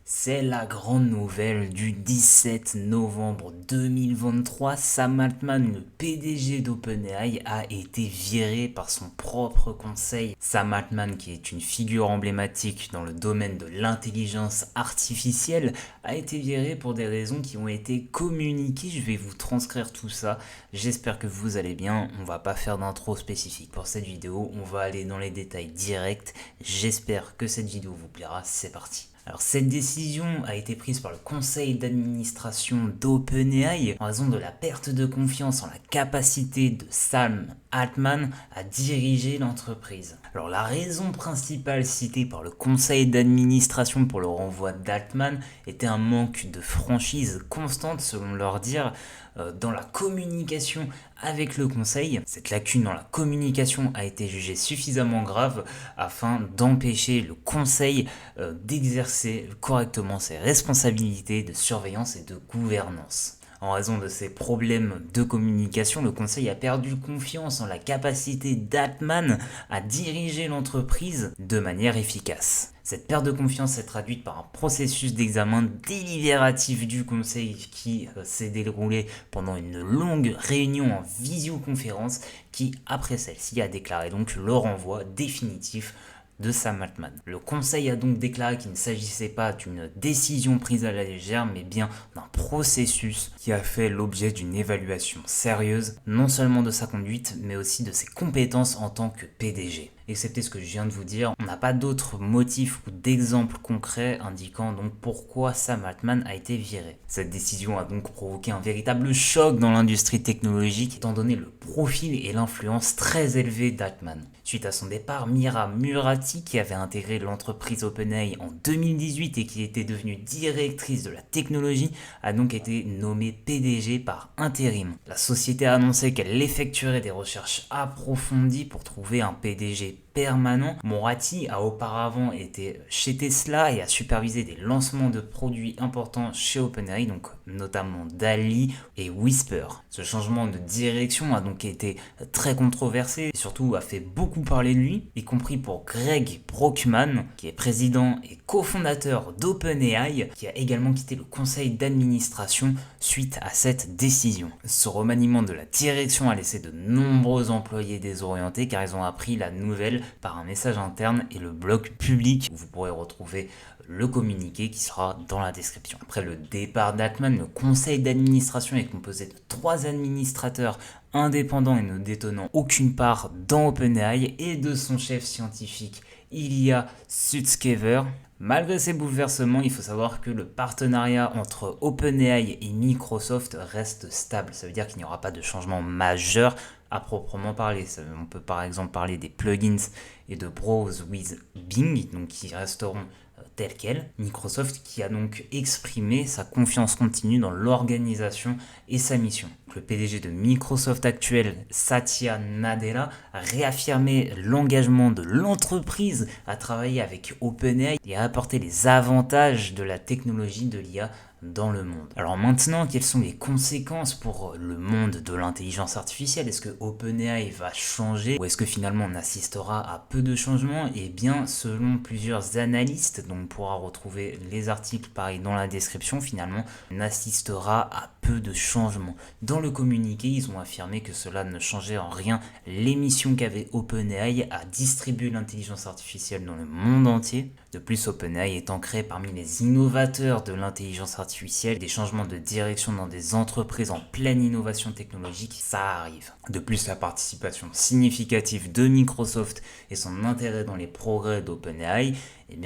C'est la grande nouvelle du 17 novembre 2023. Sam Altman, le PDG d'OpenAI, a été viré par son propre conseil. Sam Altman, qui est une figure emblématique dans le domaine de l'intelligence artificielle, a été viré pour des raisons qui ont été communiquées. Je vais vous transcrire tout ça. J'espère que vous allez bien. On va pas faire d'intro spécifique pour cette vidéo. On va aller dans les détails directs. J'espère que cette vidéo vous plaira. C'est parti. Alors cette décision a été prise par le conseil d'administration d'OpenAI en raison de la perte de confiance en la capacité de Sam Altman à diriger l'entreprise. Alors la raison principale citée par le conseil d'administration pour le renvoi d'Altman était un manque de franchise constante selon leur dire dans la communication avec le conseil. Cette lacune dans la communication a été jugée suffisamment grave afin d'empêcher le conseil d'exercer correctement ses responsabilités de surveillance et de gouvernance. En raison de ces problèmes de communication, le conseil a perdu confiance en la capacité d'Altman à diriger l'entreprise de manière efficace. Cette perte de confiance s'est traduite par un processus d'examen délibératif du conseil qui s'est déroulé pendant une longue réunion en visioconférence qui, après celle-ci, a déclaré donc le renvoi définitif de Sam Altman. Le conseil a donc déclaré qu'il ne s'agissait pas d'une décision prise à la légère, mais bien d'un processus qui a fait l'objet d'une évaluation sérieuse, non seulement de sa conduite, mais aussi de ses compétences en tant que PDG. Excepté ce que je viens de vous dire, on n'a pas d'autres motifs ou d'exemples concrets indiquant donc pourquoi Sam Altman a été viré. Cette décision a donc provoqué un véritable choc dans l'industrie technologique, étant donné le profil et l'influence très élevés d'Altman. Suite à son départ, Mira Murati, qui avait intégré l'entreprise OpenAI en 2018 et qui était devenue directrice de la technologie, a donc été nommée PDG par intérim. La société a annoncé qu'elle effectuerait des recherches approfondies pour trouver un PDG permanent. Murati a auparavant été chez Tesla et a supervisé des lancements de produits importants chez OpenAI, donc notamment DALL-E et Whisper. Ce changement de direction a donc été très controversé et surtout a fait beaucoup parler de lui, y compris pour Greg Brockman, qui est président et cofondateur d'OpenAI, qui a également quitté le conseil d'administration suite à cette décision. Ce remaniement de la direction a laissé de nombreux employés désorientés car ils ont appris la nouvelle par un message interne et le blog public où vous pourrez retrouver le communiqué qui sera dans la description. Après le départ d'Altman, le conseil d'administration est composé de 3 administrateurs indépendants et ne détenant aucune part dans OpenAI et de son chef scientifique Ilya Sutskever. Malgré ces bouleversements, il faut savoir que le partenariat entre OpenAI et Microsoft reste stable. Ça veut dire qu'il n'y aura pas de changement majeur à proprement parler. On peut par exemple parler des plugins et de Browse with Bing, donc qui resteront tels quels. Microsoft qui a donc exprimé sa confiance continue dans l'organisation et sa mission. Le PDG de Microsoft actuel, Satya Nadella, a réaffirmé l'engagement de l'entreprise à travailler avec OpenAI et à apporter les avantages de la technologie de l'IA dans le monde. Alors maintenant, quelles sont les conséquences pour le monde de l'intelligence artificielle? Est-ce que OpenAI va changer ou est-ce que finalement on assistera à peu de changements? Eh bien, selon plusieurs analystes, dont on pourra retrouver les articles pareil dans la description, finalement, on assistera à peu de changements. Dans le communiqué, ils ont affirmé que cela ne changeait en rien les missions qu'avait OpenAI à distribuer l'intelligence artificielle dans le monde entier. De plus, OpenAI étant créé parmi les innovateurs de l'intelligence artificielle, des changements de direction dans des entreprises en pleine innovation technologique, ça arrive. De plus, la participation significative de Microsoft et son intérêt dans les progrès d'OpenAI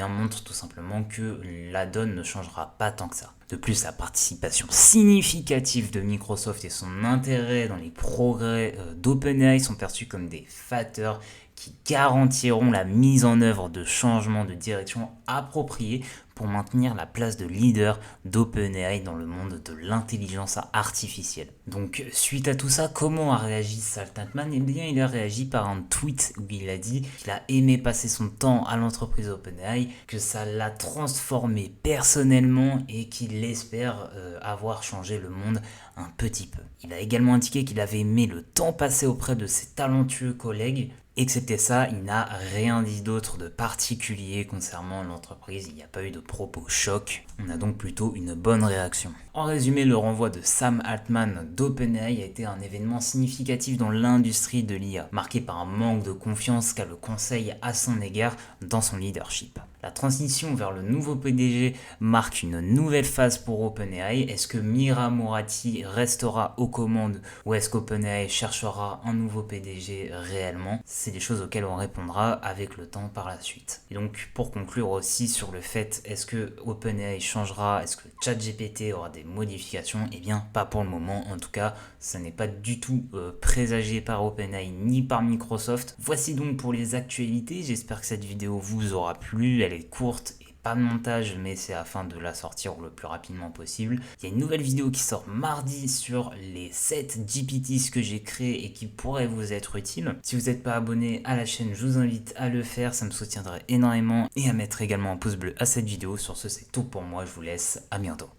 montre tout simplement que la donne ne changera pas tant que ça. De plus, la participation significative de Microsoft et son intérêt dans les progrès d'OpenAI sont perçus comme des facteurs qui garantiront la mise en œuvre de changements de direction appropriés pour maintenir la place de leader d'OpenAI dans le monde de l'intelligence artificielle. Donc, suite à tout ça, comment a réagi Sam Altman? Eh bien, il a réagi par un tweet où il a dit qu'il a aimé passer son temps à l'entreprise OpenAI, que ça l'a transformé personnellement et qu'il espère avoir changé le monde un petit peu. Il a également indiqué qu'il avait aimé le temps passé auprès de ses talentueux collègues Excepté ça, il n'a rien dit d'autre de particulier concernant l'entreprise, il n'y a pas eu de propos choc, on a donc plutôt une bonne réaction. En résumé, le renvoi de Sam Altman d'OpenAI a été un événement significatif dans l'industrie de l'IA, marqué par un manque de confiance qu'a le conseil à son égard dans son leadership. La transition vers le nouveau PDG marque une nouvelle phase pour OpenAI. Est-ce que Mira Murati restera aux commandes ou est-ce qu'OpenAI cherchera un nouveau PDG réellement? C'est des choses auxquelles on répondra avec le temps par la suite. Et donc pour conclure aussi sur le fait, est-ce que OpenAI changera, est-ce que ChatGPT aura des modifications? Eh bien pas pour le moment, en tout cas ça n'est pas du tout présagé par OpenAI ni par Microsoft. Voici donc pour les actualités, j'espère que cette vidéo vous aura plu, elle est courte et pas de montage, mais c'est afin de la sortir le plus rapidement possible. Il y a une nouvelle vidéo qui sort mardi sur les 7 GPTs que j'ai créés et qui pourraient vous être utiles. Si vous n'êtes pas abonné à la chaîne, je vous invite à le faire, ça me soutiendrait énormément, et à mettre également un pouce bleu à cette vidéo. Sur ce, c'est tout pour moi, je vous laisse, à bientôt.